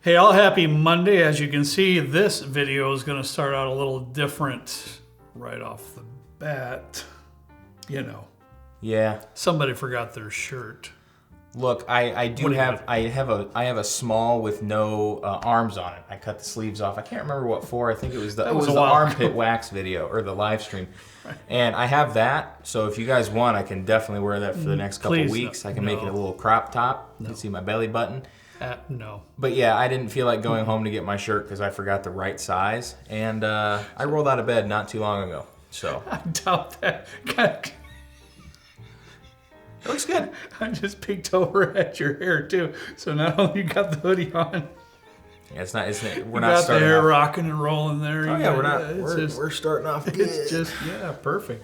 Hey, all happy Monday. As you can see, this video is going to start out a little different right off the bat. You know. Yeah. Somebody forgot their shirt. Look, I have a small with no arms on it. I cut the sleeves off. I can't remember what for. I think it was the armpit wax video or the live stream. Right. And I have that. So if you guys want, I can definitely wear that for the next couple weeks. I can make it a little crop top. You can see my belly button. No. But yeah, I didn't feel like going home to get my shirt because I forgot the right size. And I rolled out of bed not too long ago. So I doubt that. God. It looks good. I just peeked over at your hair too. So not only you got the hoodie on. Yeah, it's not. We're not starting the hair rocking and rolling there. Oh yeah, we're starting off good. It's just perfect.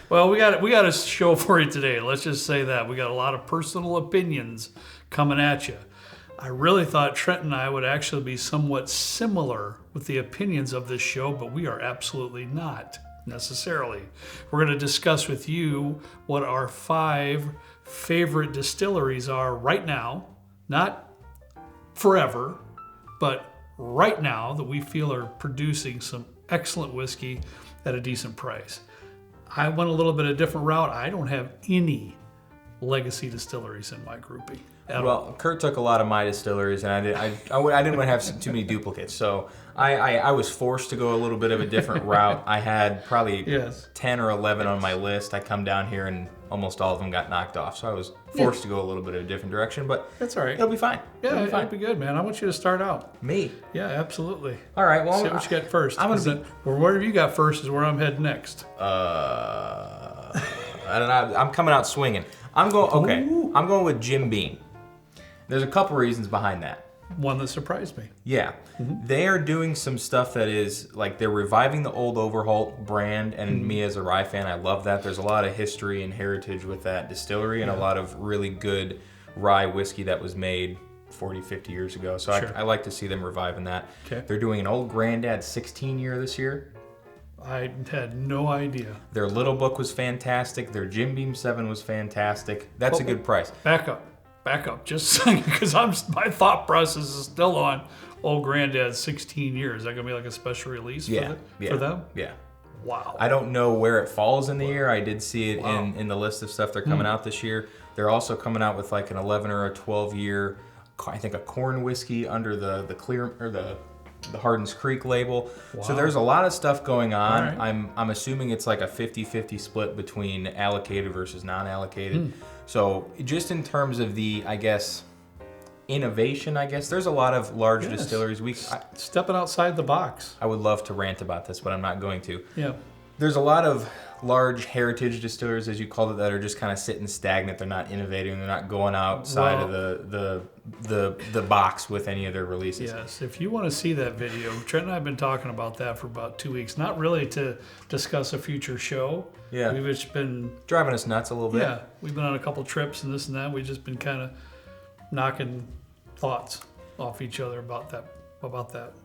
Well, we got a show for you today. Let's just say that we got a lot of personal opinions coming at you. I really thought Trent and I would actually be somewhat similar with the opinions of this show, but we are absolutely not necessarily. We're going to discuss with you what our 5 favorite distilleries are right now, not forever, but right now that we feel are producing some excellent whiskey at a decent price. I went a little bit of a different route. I don't have any legacy distilleries in my grouping. Well, Kurt took a lot of my distilleries, and I didn't want to have too many duplicates. So I was forced to go a little bit of a different route. I had probably 10 or 11 on my list. I come down here, and almost all of them got knocked off. So I was forced to go a little bit of a different direction, but that's all right. It'll be fine. Yeah, it'll be good, man. I want you to start out. Me? Yeah, absolutely. All right. Well, see what you got first. Whatever you got first is where I'm heading next. I don't know. I'm coming out swinging. I'm going with Jim Beam. There's a couple reasons behind that. One that surprised me. Yeah. Mm-hmm. They are doing some stuff that is, like, they're reviving the old Overholt brand, and me as a rye fan, I love that. There's a lot of history and heritage with that distillery and a lot of really good rye whiskey that was made 40, 50 years ago. So I like to see them reviving that. Okay. They're doing an Old Granddad 16-year this year. I had no idea. Their Little Book was fantastic. Their Jim Beam 7 was fantastic. That's a good price. Back up, just because my thought process is still on Old Granddad's 16 years. Is that going to be like a special release for them? Yeah. Wow. I don't know where it falls in the year. I did see it in the list of stuff they're coming out this year. They're also coming out with like an 11 or a 12-year, I think, a corn whiskey under the clear or the Hardin's Creek label. Wow. So there's a lot of stuff going on. Right. I'm assuming it's like a 50-50 split between allocated versus non-allocated. So just in terms of the, I guess, innovation, there's a lot of large distilleries. Stepping outside the box. I would love to rant about this, but I'm not going to. Yeah. There's a lot of large heritage distilleries, as you called it, that are just kind of sitting stagnant. They're not innovating. They're not going outside of the box with any of their releases. Yes. If you want to see that video, Trent and I have been talking about that for about 2 weeks. Not really to discuss a future show. Yeah. We've just been driving us nuts a little bit. Yeah. We've been on a couple trips and this and that. We've just been kind of knocking thoughts off each other about that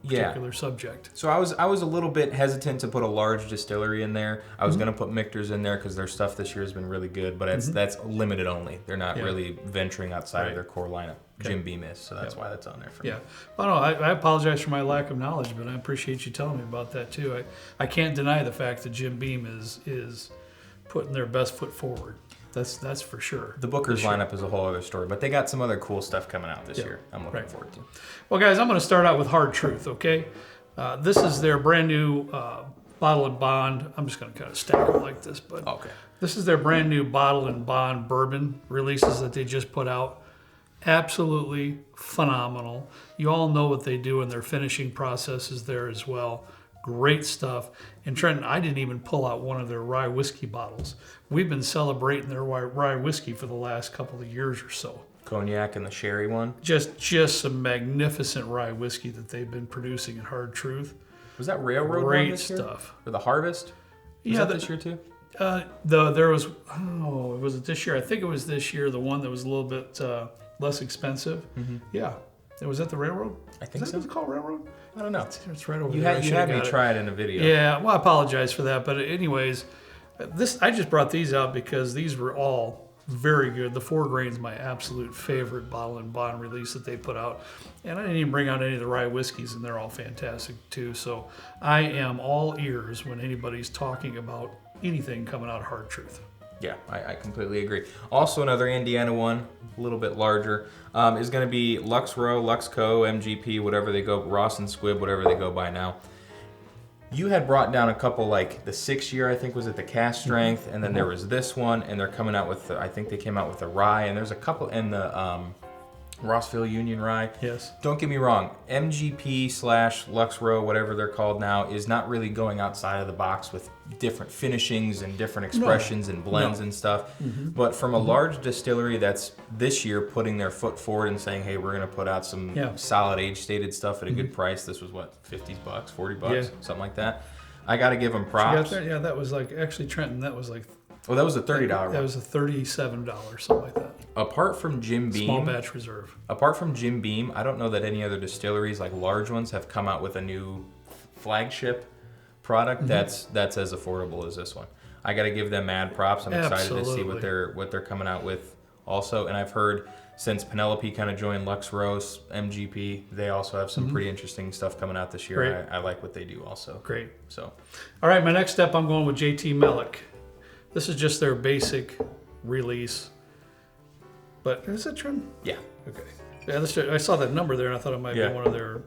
particular subject. So I was a little bit hesitant to put a large distillery in there. I was going to put Michter's in there because their stuff this year has been really good, but that's limited only. They're not really venturing outside of their core lineup. Okay. Jim Beam is, so that's why that's on there for me. Well, no, I apologize for my lack of knowledge, but I appreciate you telling me about that too. I can't deny the fact that Jim Beam is putting their best foot forward. That's for sure. The Booker's lineup is a whole other story, but they got some other cool stuff coming out this year. I'm looking forward to. Well, guys, I'm going to start out with Hard Truth, okay? This is their brand new bottle and bond. I'm just going to kind of stack it like this, but this is their brand new bottle and bond bourbon releases that they just put out. Absolutely phenomenal. You all know what they do in their finishing processes there as well. Great stuff. And Trent, I didn't even pull out one of their rye whiskey bottles. We've been celebrating their rye whiskey for the last couple of years or so. Cognac and the sherry one? Just some magnificent rye whiskey that they've been producing at Hard Truth. Was that Railroad Great one this stuff. Year? Or the Harvest? Was that this year too? Was it this year? I think it was this year, the one that was a little bit less expensive. Mm-hmm. Yeah. Was that the Railroad? I think so. Is it called Railroad? I don't know. It's right over there. You had me try it in a video. Yeah, well, I apologize for that. But anyways, I just brought these out because these were all very good. The 4 grain's my absolute favorite bottle and bond release that they put out. And I didn't even bring out any of the rye whiskeys, and they're all fantastic too. So I am all ears when anybody's talking about anything coming out of Hard Truth. Yeah, I completely agree. Also, another Indiana one, a little bit larger, is going to be Lux Row, Lux Co, MGP, whatever they go, Ross and Squibb, whatever they go by now. You had brought down a couple, like the 6 year, I think, was at the cast strength, and then there was this one, and they're coming out with, I think they came out with a rye, and there's a couple in the Rossville Union Rye. Yes. Don't get me wrong, MGP / Lux Row, whatever they're called now, is not really going outside of the box with different finishings and different expressions and blends and stuff. But from a large distillery that's this year putting their foot forward and saying, hey, we're going to put out some solid age-stated stuff at a good price. This was what, $50, $40, something like that. I got to give them props. Yeah, that was like, actually, Trenton, that was like... Well, that was a $30 one. That was a $37, something like that. Apart from Jim Beam... Small batch reserve. Apart from Jim Beam, I don't know that any other distilleries, like large ones, have come out with a new flagship product that's as affordable as this one. I got to give them mad props. I'm excited to see what they're coming out with also. And I've heard since Penelope kind of joined Lux Row, MGP, they also have some pretty interesting stuff coming out this year. I like what they do also. Great. So, all right, my next step, I'm going with JT Meleck. This is just their basic release. But is it Trim? Yeah. Okay. Yeah, I saw that number there, and I thought it might be one of their,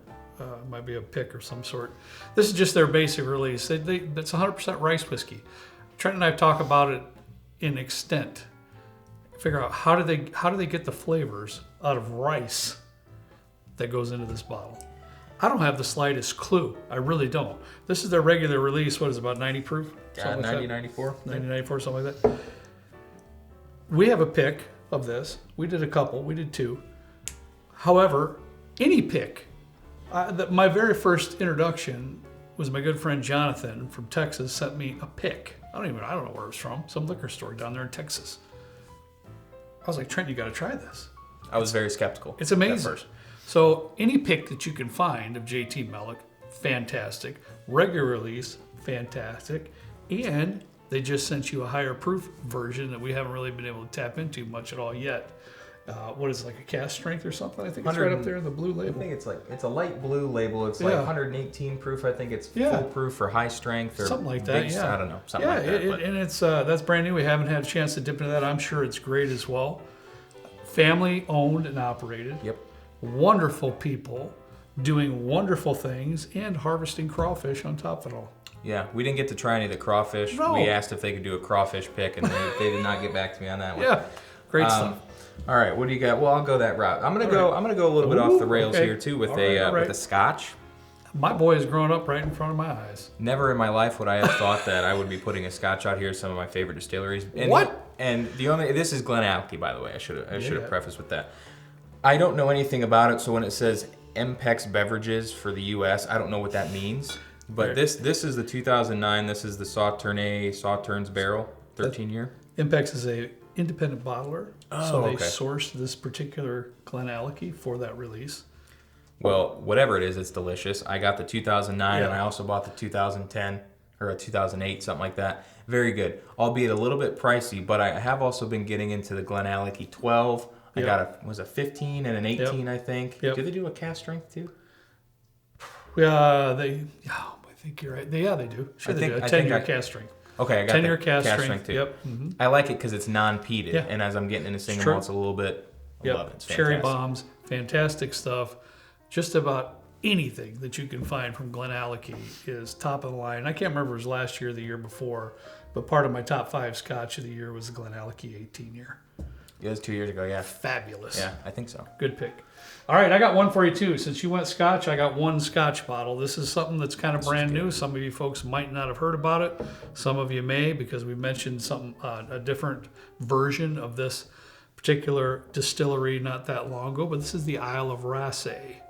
might be a pick or some sort. This is just their basic release. It's 100% rice whiskey. Trent and I talk about it in extent. Figure out how do they get the flavors out of rice that goes into this bottle. I don't have the slightest clue. I really don't. This is their regular release. What is it, about 90 proof? 90, 94. 90, 94, something like that. We have a pick of this. We did a couple. We did 2. However, any pick. My very first introduction was my good friend Jonathan from Texas sent me a pick. I don't know where it was from. Some liquor store down there in Texas. I was like, Trent, you got to try this. I was very skeptical. It's amazing. So any pick that you can find of JT Meleck, fantastic. Regular release, fantastic. And they just sent you a higher proof version that we haven't really been able to tap into much at all yet. What is it, like a cast strength or something? I think it's right up there in the blue label. I think it's a light blue label. It's like 118 proof. I think it's full proof or high strength or something like that. I don't know. Something like that. And it's that's brand new. We haven't had a chance to dip into that. I'm sure it's great as well. Family owned and operated. Yep. Wonderful people doing wonderful things and harvesting crawfish on top of it all. Yeah, we didn't get to try any of the crawfish. No. We asked if they could do a crawfish pick, and they did not get back to me on that one. Yeah, great stuff. All right, what do you got? Well, I'll go that route. I'm gonna go a little bit off the rails here too with with a Scotch. My boy has grown up right in front of my eyes. Never in my life would I have thought that I would be putting a Scotch out here. Some of my favorite distilleries. And this is GlenAllachie, by the way. I should have prefaced with that. I don't know anything about it, so when it says Mpex Beverages for the U.S., I don't know what that means. But this is the 2009. This is the Sauternes Barrel, 13 year. Mpex is a independent bottler, so they sourced this particular GlenAllachie for that release. Well, whatever it is, it's delicious. I got the 2009, and I also bought the 2010 or a 2008, something like that. Very good, albeit a little bit pricey. But I have also been getting into the GlenAllachie 12. I got a 15 and an 18, I think. Yep. Do they do a cast strength too? I think you're right. They do. Sure, they do. A 10-year cast strength. Okay, I got 10-year cast strength too. Yep. Mm-hmm. I like it because it's non-peated, and as I'm getting into single malts a little bit, I love it. It's cherry bombs, fantastic stuff. Just about anything that you can find from GlenAllachie is top of the line. I can't remember if it was last year or the year before, but part of my top 5 Scotch of the year was the GlenAllachie 18 year. It was 2 years ago, yeah. Fabulous. Yeah, I think so. Good pick. All right, I got one for you too. Since you went Scotch, I got one Scotch bottle. This is something that's kind of brand new. Some of you folks might not have heard about it. Some of you may, because we mentioned something a different version of this particular distillery not that long ago. But this is the Isle of Raasay.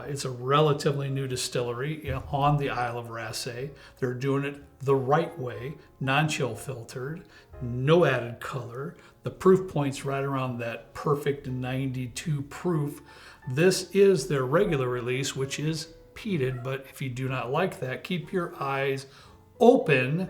It's a relatively new distillery on the Isle of Raasay. They're doing it the right way, non-chill filtered, no added color. The proof point's right around that perfect 92 proof. This is their regular release, which is peated, but if you do not like that, keep your eyes open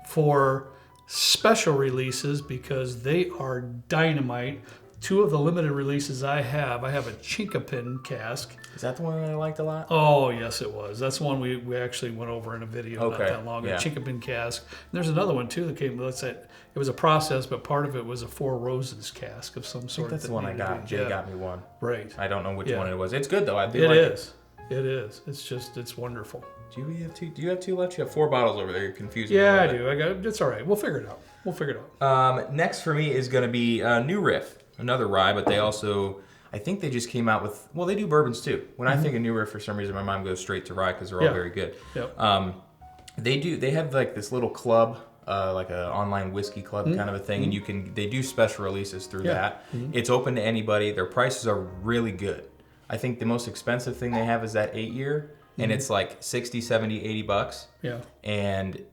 for special releases because they are dynamite. 2 of the limited releases I have a Chinkapin cask. Is that the one that I liked a lot? Oh, yes, it was. That's the one we actually went over in a video not that long ago. Yeah. Chinkapin cask. And there's another one, too, that came. It was a process, but part of it was a 4 Roses cask of some sort. That's the one I got. Jay got me one. Right. I don't know which one it was. It's good, though. I do it like is. It is. It's wonderful. Do you have 2 left? You have 4 bottles over there. You're confusing me. Yeah, I do. It's all right. We'll figure it out. Next for me is going to be New Riff. Another rye, but they also, I think they just came out with, well, they do bourbons too. When I think of New Riff, for some reason, my mind goes straight to rye because they're all very good. Yep. They have like this little club, like an online whiskey club kind of a thing, and they do special releases through that. It's open to anybody. Their prices are really good. I think the most expensive thing they have is that 8-year, and it's like 60, 70, $80. Yeah. And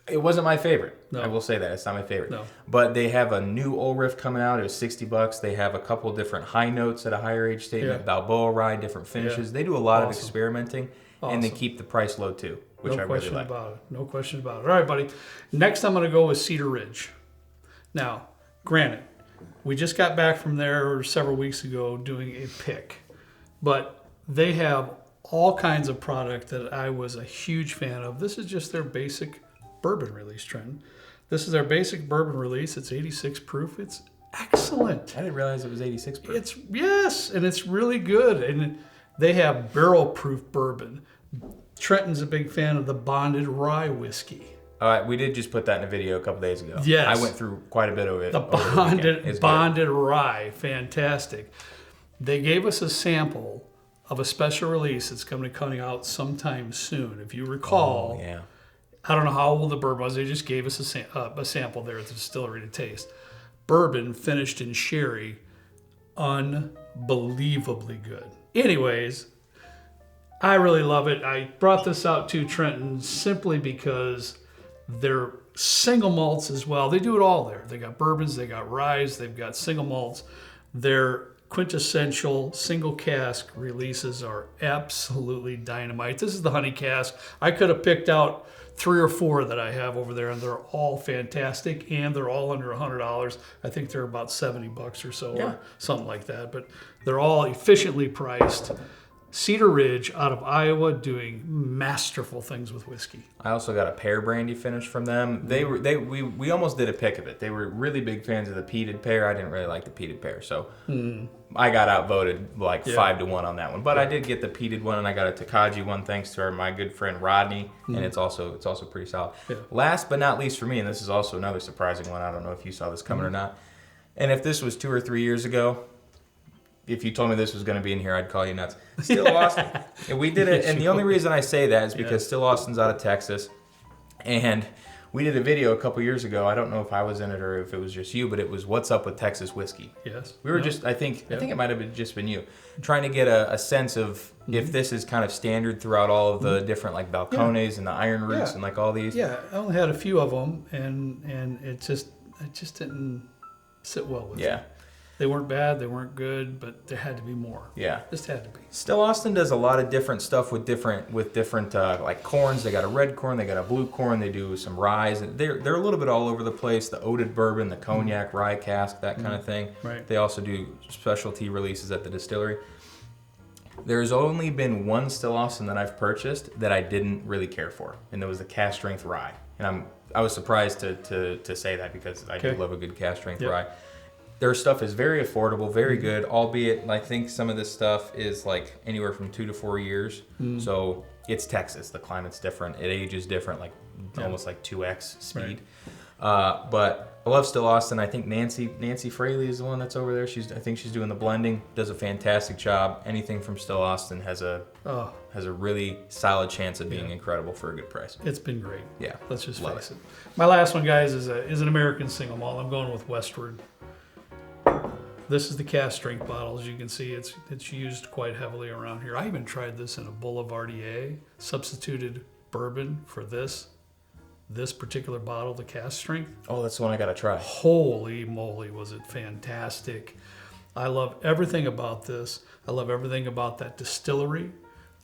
it wasn't my favorite. No. I will say that. It's not my favorite. No. But they have a new Old Riff coming out. It was $60. They have a couple different high notes at a higher age statement, Balboa rye, different finishes. They do a lot of experimenting, and they keep the price low too, which I really like. No question about it. All right, buddy. Next, I'm going to go with Cedar Ridge. Now, granted, we just got back from there several weeks ago doing a pick, but they have all kinds of product that I was a huge fan of. This is just their basic bourbon release, Trent. This is their basic bourbon release. It's 86 proof. It's excellent. I didn't realize it was 86 proof. Yes, and it's really good. And they have barrel proof bourbon. Trenton's a big fan of the bonded rye whiskey. All right, we did just put that in a video a couple days ago. Yes. I went through quite a bit of it. The bonded rye, fantastic. They gave us a sample of a special release that's coming out sometime soon. If you recall, I don't know how old the bourbon was. They just gave us a sample there at the distillery to taste. Bourbon finished in sherry, unbelievably good. Anyways, I really love it. I brought this out to Trenton simply because they're single malts as well. They do it all there. They got bourbons, they got ryes, they've got single malts. Their quintessential single cask releases are absolutely dynamite. This is the honey cask. I could have picked out 3 or 4 that I have over there, and they're all fantastic, and they're all under $100. I think they're about $70 or so, or something like that. But they're all efficiently priced. Cedar Ridge out of Iowa doing masterful things with whiskey. I also got a pear brandy finish from them. We almost did a pick of it. They were really big fans of the peated pear. I didn't really like the peated pear, so I got outvoted like 5-1 on that one. But I did get the peated one, and I got a Takagi one thanks to my good friend Rodney, and it's also pretty solid. Yeah. Last but not least for me, and this is also another surprising one. I don't know if you saw this coming or not. And if this was 2 or 3 years ago, if you told me this was going to be in here, I'd call you nuts. Still Austin. And we did it, and the only reason I say that is because Still Austin's out of Texas. And we did a video a couple years ago. I don't know if I was in it or if it was just you, but it was What's Up with Texas Whiskey. Yes. We were I think it might have just been you, trying to get a sense of if this is kind of standard throughout all of the different like balcones and the iron roots and like all these. Yeah, I only had a few of them, and it just didn't sit well with me. They weren't bad, they weren't good, but there had to be more. Yeah. Just had to be. Still Austin does a lot of different stuff with different like corns. They got a red corn, they got a blue corn, they do some ryes. They're a little bit all over the place. The oated bourbon, the cognac, rye cask, that kind of thing. Right. They also do specialty releases at the distillery. There's only been one Still Austin that I've purchased that I didn't really care for, and that was the cast strength rye. And I was surprised to say that because I do love a good cast strength rye. Their stuff is very affordable, very good, albeit I think some of this stuff is like anywhere from 2 to 4 years. So it's Texas. The climate's different. It ages different, like almost like 2x speed. Right. But I love Still Austin. I think Nancy Fraley is the one that's over there. I think she's doing the blending, does a fantastic job. Anything from Still Austin has a really solid chance of being incredible for a good price. It's been great. Yeah. Let's just face it. My last one, guys, is an American single malt. I'm going with Westward. This is the cast strength bottle. As you can see, it's used quite heavily around here. I even tried this in a Boulevardier, substituted bourbon for this particular bottle, the cast strength. Oh, that's the one I gotta try. Holy moly, was it fantastic. I love everything about this. I love everything about that distillery.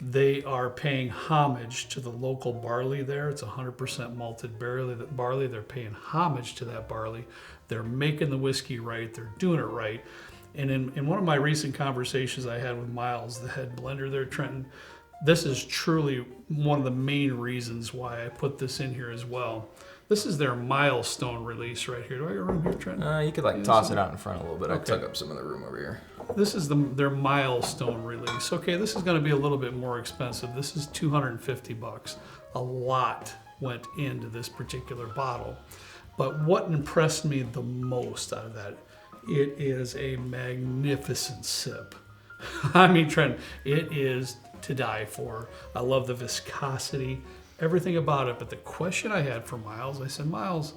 They are paying homage to the local barley there. It's 100% malted barley. They're paying homage to that barley. They're making the whiskey right. They're doing it right. And in one of my recent conversations I had with Miles, the head blender there at Trenton, this is truly one of the main reasons why I put this in here as well. This is their milestone release right here. Do I got room here, Trenton? You could toss it out in front a little bit. I took up some of the room over here. This is their milestone release. Okay, this is going to be a little bit more expensive. This is $250. A lot went into this particular bottle. But what impressed me the most out of that, it is a magnificent sip. I mean, Trent, it is to die for. I love the viscosity, everything about it. But the question I had for Miles, I said, Miles,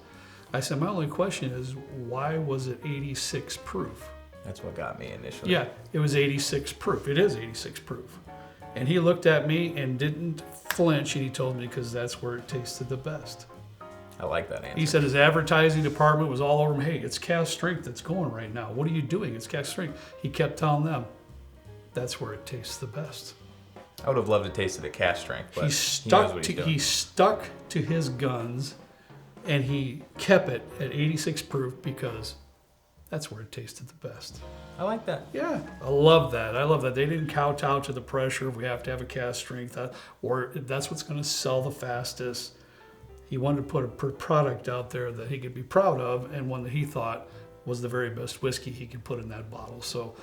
my only question is, why was it 86 proof? That's what got me initially. Yeah, it was 86 proof. It is 86 proof. And he looked at me and didn't flinch, and he told me because that's where it tasted the best. I like that answer. He said his advertising department was all over him. Hey, it's cask strength that's going right now. What are you doing? It's cask strength. He kept telling them, that's where it tastes the best. I would have loved to taste it at cask strength, but he stuck to his guns, and he kept it at 86 proof because that's where it tasted the best. I like that. Yeah, I love that. They didn't kowtow to the pressure if we have to have a cask strength, or if that's what's going to sell the fastest. He wanted to put a product out there that he could be proud of, and one that he thought was the very best whiskey he could put in that bottle. So,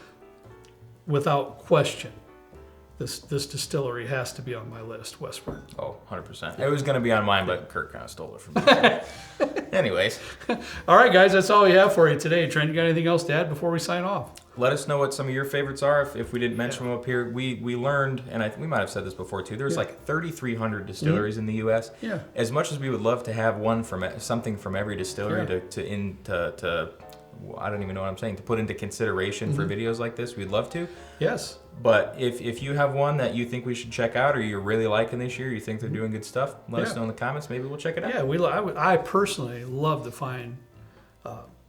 without question, this distillery has to be on my list, Westward. Oh, 100%. It was going to be on mine, but Kurt kind of stole it from me. Anyways. All right, guys, that's all we have for you today. Trent, you got anything else to add before we sign off? Let us know what some of your favorites are. If we didn't mention them up here, we learned, and we might have said this before too, there's like 3,300 distilleries in the U.S. Yeah. As much as we would love to have something from every distillery to I don't even know what I'm saying, to put into consideration for videos like this, we'd love to. Yes. But if you have one that you think we should check out, or you're really liking this year, you think they're doing good stuff, let us know in the comments. Maybe we'll check it out. Yeah, I personally love to find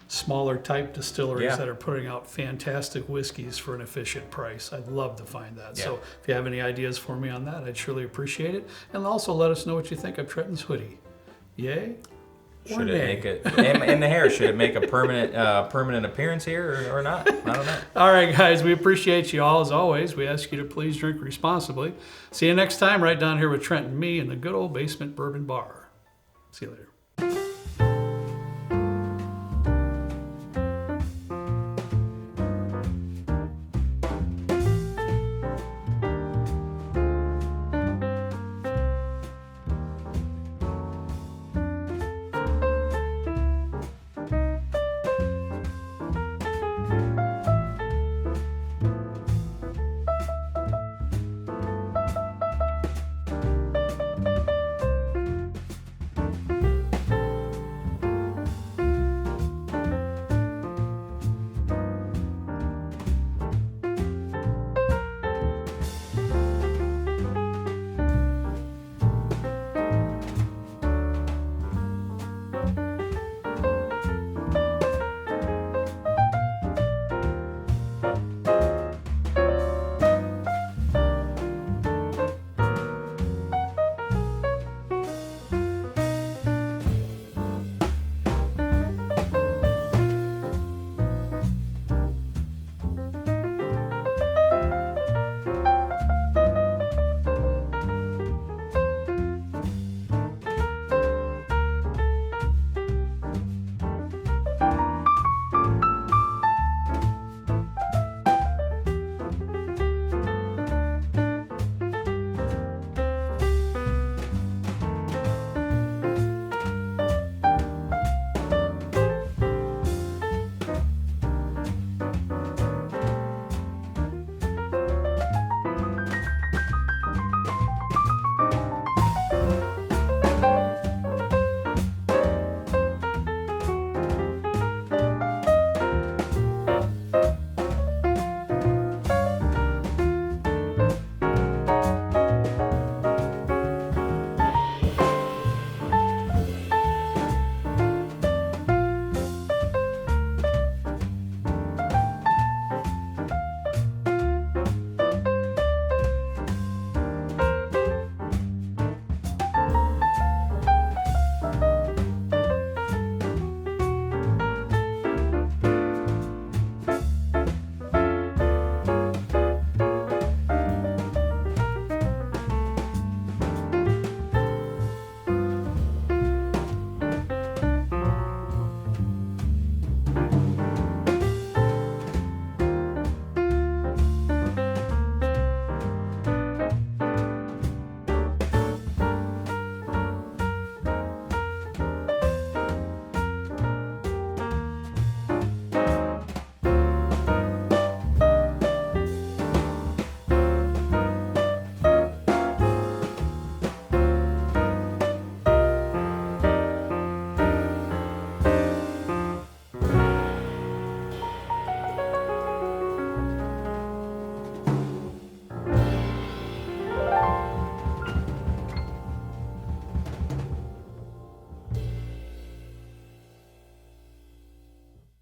smaller type distilleries that are putting out fantastic whiskeys for an efficient price. I'd love to find that. Yeah. So if you have any ideas for me on that, I'd surely appreciate it. And also let us know what you think of Trenton's hoodie. Yay? Should it make it, and the hair, should it make a permanent appearance here or not? I don't know. All right, guys, we appreciate you all as always. We ask you to please drink responsibly. See you next time right down here with Trent and me in the good old basement bourbon bar. See you later.